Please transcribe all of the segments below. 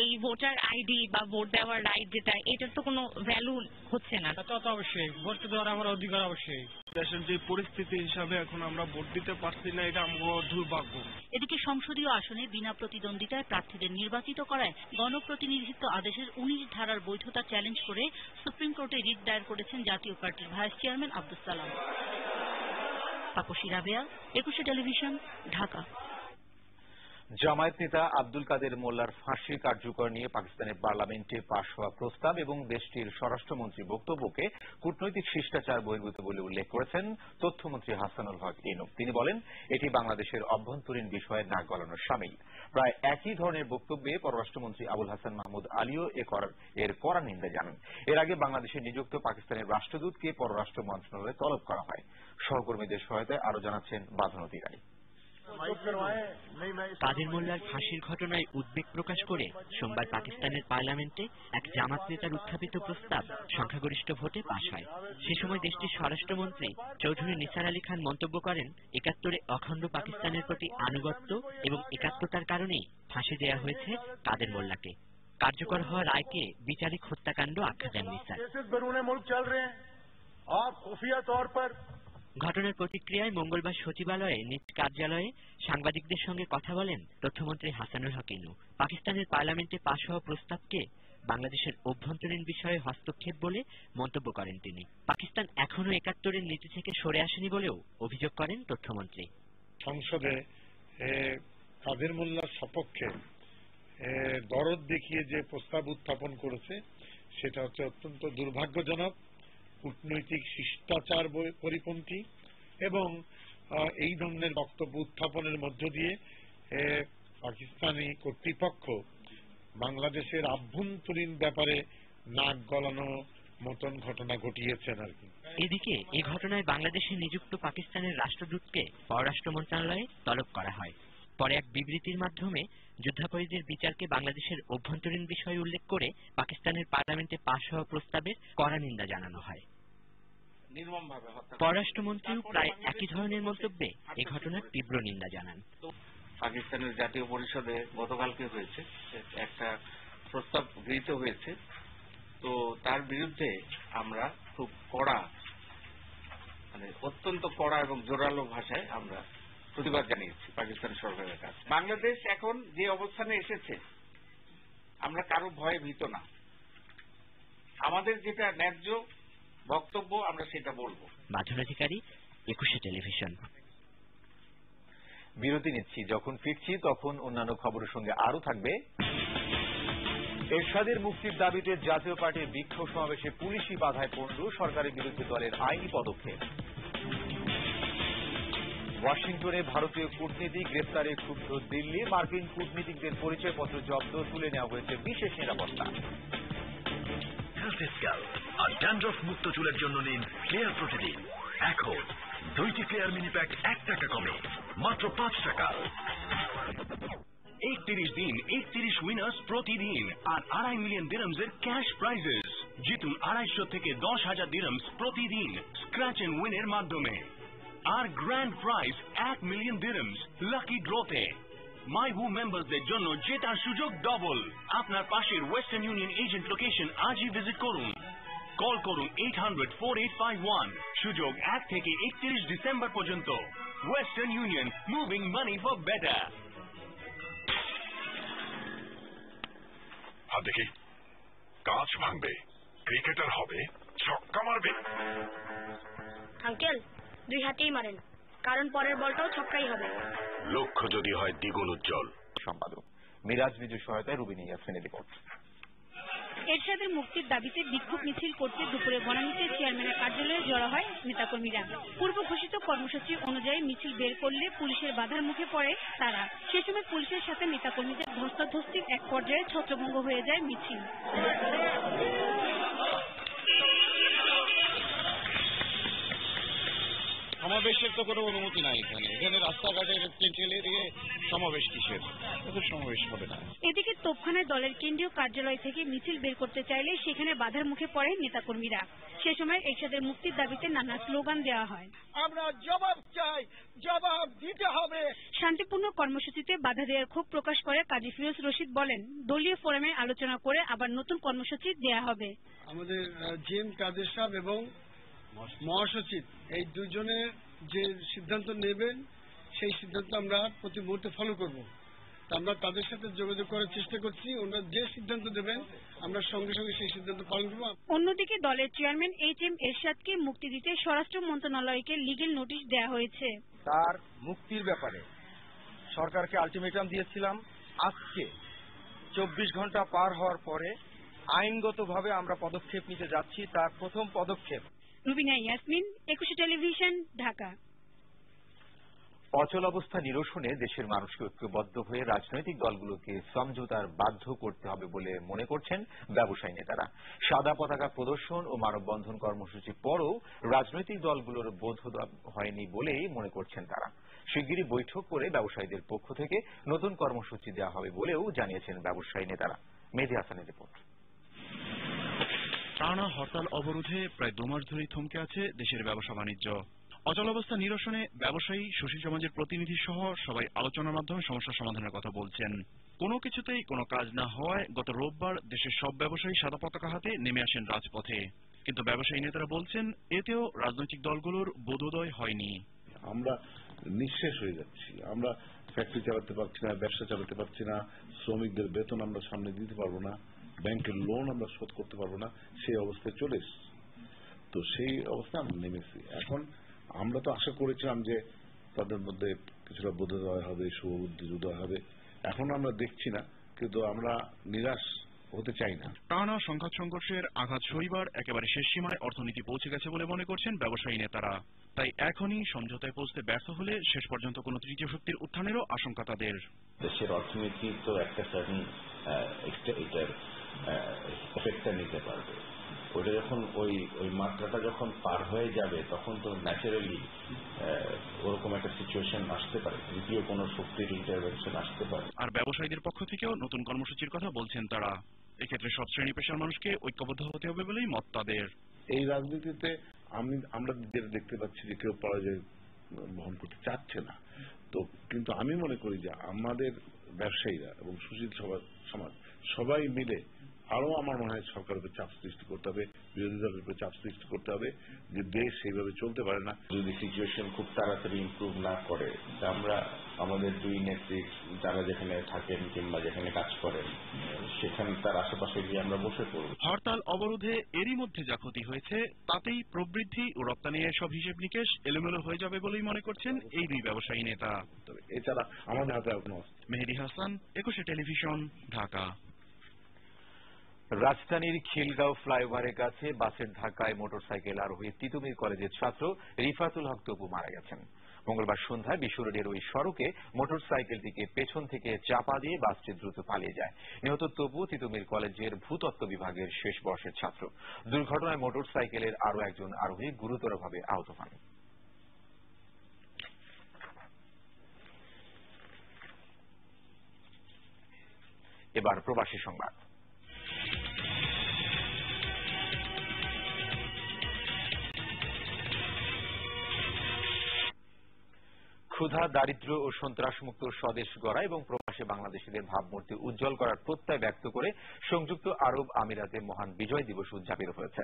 এই voter ID বা vote দেওয়ার রাইট যেটা, এটার তো কোনো ভ্যালু হচ্ছে না। তা তো অবশ্যই ভোট দেওয়ার আমার অধিকার অবশ্যই। দেশের যে পরিস্থিতি হিসাবে এখন আমরা ভোট দিতে পারছি না, এটা আমার দুর্ভাগ্য। এদিকে সংসদীয় আসনে বিনা প্রতিদ্বন্দ্বিতায় প্রার্থীদের নির্বাচিত করায় গণপ্রতিনিধিত্ব আদেশের ১৯ ধারার বৈধতা চ্যালেঞ্জ করে সুপ্রিম কোর্টে রিট দায়ের করেছেন জাতীয় পার্টির ভাইস চেয়ারম্যান আব্দুস সালাম। তাপসী রাবেয়া, একুশে টেলিভিশন, ঢাকা। জামায়াত নেতা আব্দুল কাদের মোল্লার ফাঁসি কার্যকর নিয়ে পাকিস্তানের পার্লামেন্টে পাশ হওয়া প্রস্তাব এবং দেশটির স্বরাষ্ট্রমন্ত্রীর বক্তব্যকে কূটনৈতিক শিষ্টাচার বহির্ভূত বলে উল্লেখ করেছেন তথ্যমন্ত্রী হাসানুল হক ইনু। তিনি বলেন, এটি বাংলাদেশের অভ্যন্তরীণ বিষয়ে নাক গলানোর শামিল। প্রায় একই ধরনের বক্তব্যে পররাষ্ট্রমন্ত্রী আবুল হাসান মাহমুদ আলীও এর কড়া নিন্দা জানান। এর আগে বাংলাদেশে নিযুক্ত পাকিস্তানের রাষ্ট্রদূতকে পররাষ্ট্র মন্ত্রণালয়ে তলব করা হয়। সহকর্মীদের সহায়তায় আরো জানাচ্ছেন বাধানদী রায়। কাদের মোল্লার ফাঁসির ঘটনায় উদ্বেগ প্রকাশ করে সোমবার পাকিস্তানের পার্লামেন্টে এক জামাত নেতার উত্থাপিত প্রস্তাব সংখ্যাগরিষ্ঠ ভোটে পাশ হয়। সে সময় দেশটির স্বরাষ্ট্রমন্ত্রী চৌধুরী নিসার আলী খান মন্তব্য করেন, ৭১-এ অখণ্ড পাকিস্তানের প্রতি আনুগত্য এবং একাত্মতার কারণেই ফাঁসি দেয়া হয়েছে কাদের মোল্লাকে। কার্যকর হওয়া রায়কে বিচারিক হত্যাকাণ্ড আখ্যা দেন নিসার। ঘটনার প্রতিক্রিয়ায় মঙ্গলবার সচিবালয়ে নিজ কার্যালয়ে সাংবাদিকদের সঙ্গে কথা বলেন তথ্যমন্ত্রী হাসানুল হক ইনু। পাকিস্তানের পার্লামেন্টে পাশ হওয়া প্রস্তাবকে বাংলাদেশের অভ্যন্তরীণ বিষয়ে হস্তক্ষেপ বলে মন্তব্য করেন তিনি। পাকিস্তান এখনো ৭১-এর নীতি থেকে সরে আসেনি বলেও অভিযোগ করেন তথ্যমন্ত্রী। সংসদে কাদের মোল্লার সপক্ষে দরদ দেখিয়ে যে প্রস্তাব উত্থাপন করেছে সেটা হচ্ছে অত্যন্ত দুর্ভাগ্যজনক, কূটনৈতিক শিষ্টাচার পরিপন্থী এবং এই ধরনের বক্তব্য উত্থাপনের মধ্য দিয়ে পাকিস্তানি কর্তৃপক্ষ বাংলাদেশের আভ্যন্তরীণ ব্যাপারে নাক গলানো মতন ঘটনা ঘটিয়েছেন আর কি। এদিকে এই ঘটনায় বাংলাদেশে নিযুক্ত পাকিস্তানের রাষ্ট্রদূতকে পররাষ্ট্র মন্ত্রণালয়ে তলব করা হয়। পরে এক বিবৃতির মাধ্যমে যুদ্ধাপরাধীদের বিচারকে বাংলাদেশের অভ্যন্তরীণ বিষয় উল্লেখ করে পাকিস্তানের পার্লামেন্টে পাশ হওয়া প্রস্তাবের কড়া নিন্দা জানানো হয়। পররাষ্ট্রমন্ত্রীও প্রায় একই ধরনের মন্তব্যে এই ঘটনার তীব্র নিন্দা জানান। পাকিস্তানের জাতীয় পরিষদে গতকালকে হয়েছে একটা প্রস্তাব গৃহীত হয়েছে, তো তার বিরুদ্ধে আমরা খুব কড়া, অত্যন্ত কড়া এবং জোরালো ভাষায় আমরা প্রতিবাদ জানিয়েছি পাকিস্তান সরকারের কাছে। বাংলাদেশ এখন যে অবস্থানে এসেছে, আমরা কারো ভয়ে ভীত না। আমাদের যেটা ন্যায্য বক্তব্য আমরা সেটা বলবো। বাধাধিকারী, একুশে টেলিভিশন। বিরতি নিচ্ছি, যখন ফিরছি তখন অন্যান্য খবরের সঙ্গে আরো থাকবে। এরশাদের মুক্তির দাবিতে জাতীয় পার্টির বিক্ষোভ সমাবেশে পুলিশি বাধায় পড়ল সরকারের বিরুদ্ধে দলের আইনি পদক্ষেপ। ওয়াশিংটনে ভারতীয় কূটনীতিক গ্রেফতারে ক্ষুব্ধ দিল্লি, মার্কিন কূটনীতিকদের পরিচয়পত্র জব্দ, তুলে নেওয়া হয়েছে বিশেষ নিরাপত্তা। আর ড্যান্ড্রফ মুক্ত চুলের জন্য নিন ক্লিয়ার প্রতিদিন। এখন 2টি ক্লিয়ার মিনি প্যাক 1 টাকা কমে মাত্র 5 টাকা। 31 দিন 31 উইনার্স প্রতিদিন আর 2.5 মিলিয়ন দিরহামসের ক্যাশ প্রাইজেস। জিতুন 250 থেকে 10,000 দিরহামস প্রতিদিন স্ক্র্যাচ এন্ড উইনের মাধ্যমে, আর গ্র্যান্ড প্রাইজ 1 মিলিয়ন দিরহামস লাকি ড্রতে। মাই হু মেম্বারদের জন্য জেতার সুযোগ ডবল। আপনার পাশের ওয়েস্টার্ন ইউনিয়ন এজেন্ট লোকেশন আজই ভিজিট করুন। কল করুন 800-4851। সুযোগ 1 থেকে 31 ডিসেম্বর পর্যন্ত। Western union, moving money for better. দেখি, কাঁচ ভাঙবে, ক্রিকেটার হবে, ছক্কা মারবে। আঙ্কেল, 2 হাতেই মারেন, কারণ পরের বলটাও ছক্কাই হবে। লক্ষ্য যদি হয় দ্বিগুণ উজ্জ্বল। সম্পাদক মিরাজ নিজের সহায়তায় রুবিনী ইয়াসমিনের রিপোর্ট। এরশাদের মুক্তির দাবিতে বিক্ষোভ মিছিল করতে দুপুরে বনানীতে চেয়ারম্যানের কার্যালয়ে জড়ো হয় নেতাকর্মীরা। পূর্ব ঘোষিত কর্মসূচি অনুযায়ী মিছিল বের করলে পুলিশের বাধার মুখে পড়ে তারা। সে সময় পুলিশের সাথে নেতাকর্মীদের ধস্তাধস্তির এক পর্যায়ে ছত্রভঙ্গ হয়ে যায় মিছিল। সমাবেশের তো কোনো অনুমতি নাই এখানে। এখানে রাস্তাঘাটে ঠেলে দিয়ে সমাবেশ কিসের? এদের সমাবেশ হবে না। এদিকে তোপখানায় দলের কেন্দ্রীয় কার্যালয় থেকে মিছিল বের করতে চাইলে সেখানে বাধার মুখে পড়েন নেতাকর্মীরা। সে সময় এরশাদের মুক্তির দাবিতে নানা স্লোগান দেওয়া হয়। আমরা জবাব চাই, জবাব দিতে হবে। শান্তিপূর্ণ কর্মসূচিতে বাধা দেওয়ার ক্ষোভ প্রকাশ করে কাজী ফিরোজ রশিদ বলেন, দলীয় ফোরামে আলোচনা করে আবার নতুন কর্মসূচি দেয়া হবে। আমাদের জিএম কাদের সাহেব এবং মহাসচিব এই দুজনের যে সিদ্ধান্ত নেবেন সেই সিদ্ধান্ত আমরা প্রতি মুহূর্তে ফলো করব। আমরা তাদের সাথে যোগাযোগ করার চেষ্টা করছি। ওনারা যে সিদ্ধান্ত দেবেন আমরা সঙ্গে সঙ্গে সেই সিদ্ধান্ত পালন করব। অন্যদিকে দলের চেয়ারম্যান এইচ.এম. এরশাদকে মুক্তি দিতে স্বরাষ্ট্র মন্ত্রণালয়কে লিগ্যাল নোটিশ দেয়া হয়েছে। তার মুক্তির ব্যাপারে সরকারকে আলটিমেটাম দিয়েছিলাম। আজকে 24 ঘন্টা পার হওয়ার পরে আইনগতভাবে আমরা পদক্ষেপ নিতে যাচ্ছি। তার প্রথম পদক্ষেপ। রুবিনা ইয়াসমিন, 21 টেলিভিশন, ঢাকা। অচল অবস্থা নিরসনে দেশের মানুষকে ঐক্যবদ্ধ হয়ে রাজনৈতিক দলগুলোকে সমঝোতার বাধ্য করতে হবে বলে মনে করছেন ব্যবসায়ী নেতারা। সাদা পতাকা প্রদর্শন ও মানববন্ধন কর্মসূচি পরেও রাজনৈতিক দলগুলোর বোধ হয়নি বলেই মনে করছেন তারা। শিগগিরই বৈঠক করে ব্যবসায়ীদের পক্ষ থেকে নতুন কর্মসূচি দেওয়া হবে বলেও জানিয়েছেন ব্যবসায়ী নেতারা। মেহেদী হাসানের রিপোর্ট। টানা হরতাল অবরোধে প্রায় 2 মাস ধরেই থমকে আছে দেশের ব্যবসা বাণিজ্য। অচলাবস্থা নিরসনে ব্যবসায়ী, সুশীল সমাজের প্রতিনিধি সহ সবাই আলোচনার মাধ্যমে সমস্যা সমাধানের কথা বলছেন। কোনো কিছুতেই কোনো কাজ না হওয়ায় গত রোববার দেশের সব ব্যবসায়ী সাদা পতাকা হাতে নেমে আসেন রাজপথে। কিন্তু ব্যবসায়ী নেতারা বলছেন এতেও রাজনৈতিক দলগুলোর বোধোদয় হয়নি। আমরা নিঃশেষ হয়ে যাচ্ছি। আমরা ফ্যাক্টরি চালাতে পারছি না, ব্যবসা চালাতে পারছি না, শ্রমিকদের বেতন আমরা সামনে দিতে পারবো না, ব্যাংকের লোন আমরা শোধ করতে পারবো না, সেই অবস্থায় চলে এসেছি। তো সেই অবস্থায় আমরা নেমেছি। এখন আমরা তো আশা করেছিলাম যে তাদের মধ্যে কিছুটা বোধোদয় হবে, শুভবুদ্ধি উদয় হবে। এখন আমরা দেখছি না, কিন্তু আমরা নিরাশ হতে চাই না। টানা সংঘাত সংঘর্ষের আঘাত সইবার একেবারে শেষ সীমায় অর্থনীতি পৌঁছে গেছে বলে মনে করছেন ব্যবসায়ী নেতারা। তাই এখনই সমঝোতায় পৌঁছতে ব্যর্থ হলে শেষ পর্যন্ত কোনো তৃতীয় শক্তির উত্থানেরও আশঙ্কা তাদের। দেশের অর্থনীতি তো একটা সার্টেন এটার এফেক্টটা নিতে পারবে। ওইটা যখন ওই মাত্রাটা যখন পার হয়ে যাবে তখন তো ন্যাচারালি ওরকম একটা সিচুয়েশন আসতে পারে, দ্বিতীয় কোনো শক্তির ইন্টারভেনশন আসতে পারে। আর ব্যবসায়ীদের পক্ষ থেকেও নতুন কর্মসূচির কথা বলছেন তারা। এক্ষেত্রে সব শ্রেণী পেশার মানুষকে ঐক্যবদ্ধ হতে হবে বলেই মত তাদের। এই রাজনীতিতে আমরা যেটা দেখতে পাচ্ছি যে কেউ পরাজয় বহন করতে চাচ্ছে না। তো কিন্তু আমি মনে করি যে আমাদের ব্যবসায়ীরা এবং সুশীল সমাজ সবাই মিলে আরো আমার মনে হয় সরকারের উপর চাপ সৃষ্টি করতে হবে, বিরোধী দলের উপর চাপ সৃষ্টি করতে হবে যে দেশ সেইভাবে চলতে পারে না। যদি সিচুয়েশন খুব তাড়াতাড়ি ইমপ্রুভ না করে, আমরা আমাদের দুই নেত্রী যারা যেখানে থাকেন কিংবা যেখানে কাজ করেন সেখানে তার আশেপাশে গিয়ে আমরা বসে পড়ব। হরতাল অবরোধে এরই মধ্যে যা ক্ষতি হয়েছে তাতেই প্রবৃদ্ধি ও রপ্তানি সব হিসেব নিকেশ এলোমেলো হয়ে যাবে বলেই মনে করছেন এই দুই ব্যবসায়ী নেতা। এছাড়া আমাদের হাতে এখনো। মেহেদী হাসান, 21 টেলিভিশন, ঢাকা। রাজধানীর খিলগাঁও ফ্লাইওভারের কাছে বাসের ধাক্কায় মোটরসাইকেল আরোহী তিতুমির কলেজের ছাত্র রিফাতুল হক তপু মারা গেছেন। মঙ্গলবার সন্ধ্যায় বিশ্ব রোডের ওই সড়কে মোটরসাইকেলটিকে পেছন থেকে চাপা দিয়ে বাসটি দ্রুত পালিয়ে যায়। নিহত তপু তিতুমির কলেজের ভূতত্ত্ব বিভাগের শেষ বর্ষের ছাত্র। দুর্ঘটনায় মোটরসাইকেলের আরও একজন আরোহী গুরুতরভাবে আহত হন। এবার প্রবাসী সংবাদ। ক্ষুধা, দারিদ্র্য ও সন্ত্রাসমুক্ত স্বদেশ গড়া এবং প্রবাসী বাংলাদেশিদের ভাবমূর্তি উজ্জ্বল করার প্রত্যয় ব্যক্ত করে সংযুক্ত আরব আমিরাতে মহান বিজয় দিবস উদযাপিত হয়েছে।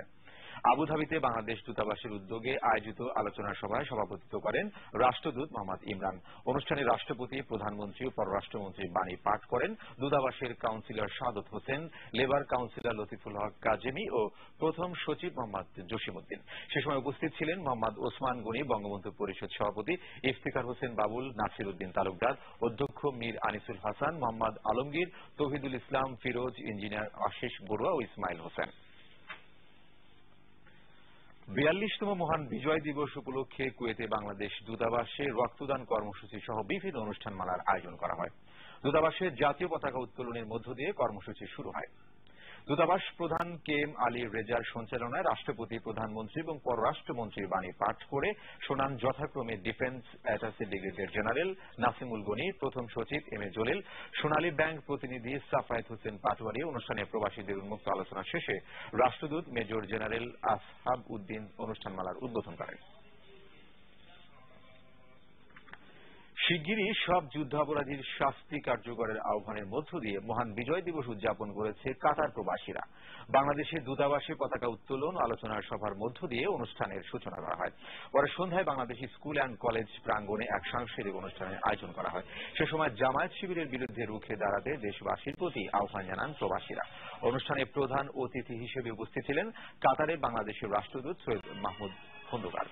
আবুধাবিতে বাংলাদেশ দূতাবাসের উদ্যোগে আয়োজিত আলোচনা সভায় সভাপতিত্ব করেন রাষ্ট্রদূত মোহাম্মদ ইমরান। অনুষ্ঠানে রাষ্ট্রপতি, প্রধানমন্ত্রী ও পররাষ্ট্রমন্ত্রীর বাণী পাঠ করেন দূতাবাসের councillor Sadat Hossain, labour councillor Latiful Haque Kazemi ও প্রথম সচিব মোহাম্মদ জসিমউদ্দিন। সে সময় উপস্থিত ছিলেন মোহাম্মদ ওসমান গনি, বঙ্গবন্ধু পরিষদ সভাপতি ইফতিখার হোসেন বাবুল, নাসির উদ্দিন তালুকদার, অধ্যক্ষ মীর আনিসুল হাসান, মোহাম্মদ আলমগীর, তৌহিদুল ইসলাম, ফিরোজ, ইঞ্জিনিয়ার আশিস বড়ুয়া ও ইসমাইল হোসেন। 42তম মহান বিজয় দিবস উপলক্ষে কুয়েতে বাংলাদেশ দূতাবাসে রক্তদান কর্মসূচি সহ বিভিন্ন অনুষ্ঠানমালার আয়োজন করা হয়। দূতাবাসের জাতীয় পতাকা উত্তোলনের মধ্য দিয়ে কর্মসূচি শুরু হয়। দূতাবাস প্রধান কে এম আলী রেজার সঞ্চালনায় রাষ্ট্রপতি, প্রধানমন্ত্রী এবং পররাষ্ট্রমন্ত্রীর বাণী পাঠ করে শোনান যথাক্রমে defence attaché brigadier general Nasimul Gani, প্রথম সচিব M A Jalil, Sonali bank প্রতিনিধি সাফায়েত হোসেন পাটোয়ারি। অনুষ্ঠানে প্রবাসীদের উন্মুক্ত আলোচনা শেষে রাষ্ট্রদূত মেজর জেনারেল আসহাব উদ্দিন অনুষ্ঠানমালার উদ্বোধন করেন। শিগগিরই সব যুদ্ধাপরাধীর শাস্তি কার্যকরের আহ্বানের মধ্য দিয়ে মহান বিজয় দিবস উদযাপন করেছে কাতার প্রবাসীরা। বাংলাদেশের দূতাবাসে পতাকা উত্তোলন ও আলোচনার সভার মধ্য দিয়ে অনুষ্ঠানের সূচনা করা হয়। পরে সন্ধ্যায় বাংলাদেশি স্কুল অ্যান্ড কলেজ প্রাঙ্গণে এক সাংস্কৃতিক অনুষ্ঠানের আয়োজন করা হয়। সে সময় জামায়াত শিবিরের বিরুদ্ধে রুখে দাঁড়াতে দেশবাসীর প্রতি আহ্বান জানান প্রবাসীরা। অনুষ্ঠানে প্রধান অতিথি হিসেবে উপস্থিত ছিলেন কাতারে বাংলাদেশের রাষ্ট্রদূত সৈয়দ মাহমুদ খন্দকার।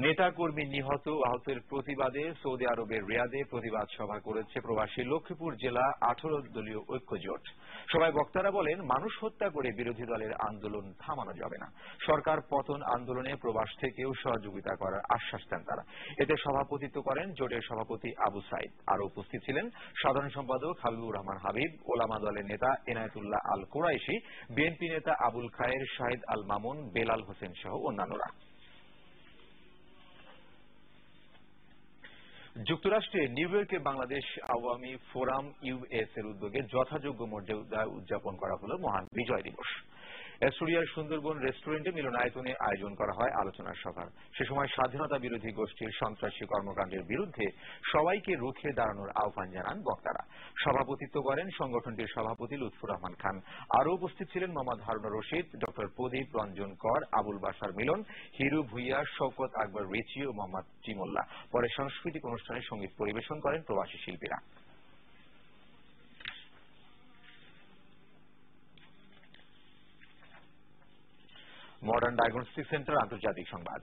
নেতা কর্মী নিহত ও আহতের প্রতিবাদে সৌদি আরবের রিয়াদে প্রতিবাদ সভা করেছে প্রবাসী লক্ষ্মীপুর জেলা 18 দলীয় ঐক্য জোট। সভায় বক্তারা বলেন, মানুষ হত্যা করে বিরোধী দলের আন্দোলন থামানো যাবে না। সরকার পতন আন্দোলনে প্রবাস থেকেও সহযোগিতা করার আশ্বাস দেন তারা। এতে সভাপতিত্ব করেন জোটের সভাপতি আবু সাইদ। আরও উপস্থিত ছিলেন সাধারণ সম্পাদক হাবিবুর রহমান হাবিব, ওলামা দলের নেতা এনায়েতুল্লাহ আল কোরাইশি, বিএনপি নেতা আবুল খায়ের, শাহিদ আল মামুন, বেলাল হোসেন সহ অন্যান্যরা। যুক্তরাষ্ট্রে নিউ ইয়র্কে বাংলাদেশ আওয়ামী ফোরাম ইউএস এর উদ্যোগে যথাযোগ্য মর্যাদায় উদযাপন করা হল মহান বিজয় দিবস। এস্টোরিয়ার সুন্দরবন রেস্টুরেন্টে মিলনায়তনে আয়োজন করা হয় আলোচনার সভার। সে সময় স্বাধীনতা বিরোধী গোষ্ঠীর সন্ত্রাসী কর্মকাণ্ডের বিরুদ্ধে সবাইকে রুখে দাঁড়ানোর আহ্বান জানান বক্তারা। সভাপতিত্ব করেন সংগঠনটির সভাপতি লুৎফুর রহমান খান। আরও উপস্থিত ছিলেন মোহাম্মদ হারুনুর রশিদ, ডক্টর প্রদীপ রঞ্জন কর, আবুল বাশার মিলন, হিরু ভুইয়া, শওকত আকবর রিচি ও মোহাম্মদ চিমোল্লা। পরে সাংস্কৃতিক অনুষ্ঠানে সঙ্গীত পরিবেশন করেন প্রবাসী শিল্পীরা। মডার্ন ডায়াগনস্টিক সেন্টার আন্তর্জাতিক সংবাদ।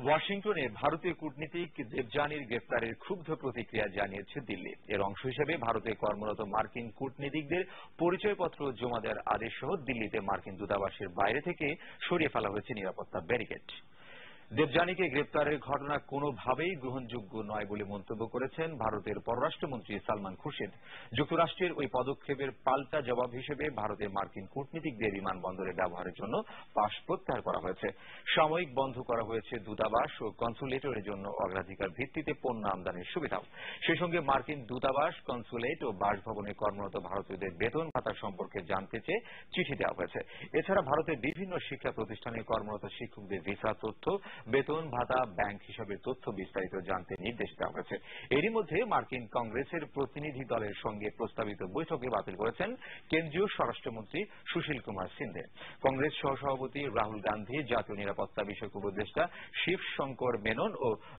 ওয়াশিংটনে ভারতীয় কূটনীতিক দেবযানীর গ্রেফতারের ক্ষুব্ধ প্রতিক্রিয়া জানিয়েছে দিল্লি। এর অংশ হিসেবে ভারতে কর্মরত মার্কিন কূটনীতিকদের পরিচয়পত্র জমা দেওয়ার আদেশ সহ দিল্লিতে মার্কিন দূতাবাসের বাইরে থেকে সরিয়ে ফেলা হয়েছে নিরাপত্তা ব্যারিকেড। দেবযানীকে গ্রেপ্তারের ঘটনা কোনোভাবেই গ্রহণযোগ্য নয় বলে মন্তব্য করেছেন ভারতের পররাষ্ট্রমন্ত্রী সালমান খুরশিদ। যুক্তরাষ্ট্রের ওই পদক্ষেপের পাল্টা জবাব হিসেবে ভারতে মার্কিন কূটনীতিকদের বিমানবন্দরে ব্যবহারের জন্য পাস প্রত্যাহার করা হয়েছে। সাময়িক বন্ধ করা হয়েছে দূতাবাস ও কনসুলেটের জন্য অগ্রাধিকার ভিত্তিতে পণ্য আমদানির সুবিধাও। সেই সঙ্গে মার্কিন দূতাবাস, কনসুলেট ও বাসভবনে কর্মরত ভারতীয়দের বেতন ভাতা সম্পর্কে জানতে চেয়ে চিঠি দেওয়া হয়েছে। এছাড়া ভারতের বিভিন্ন শিক্ষা প্রতিষ্ঠানে কর্মরত শিক্ষকদের ভিসা তথ্য, বেতন ভাতা, ব্যাংক হিসাবের তথ্য বিস্তারিত জানতে নির্দেশ দেওয়া হয়েছে। এরই মধ্যে মার্কিন কংগ্রেসের প্রতিনিধি দলের সঙ্গে প্রস্তাবিত বৈঠকে বাতিল করেছেন কেন্দ্রীয় স্বরাষ্ট্রমন্ত্রী সুশীল কুমার সিন্ধে। কংগ্রেস সহসভাপতি রাহুল গান্ধী, জাতীয় নিরাপত্তা বিষয়ক উপদেষ্টা শিব শঙ্কর মেনন ও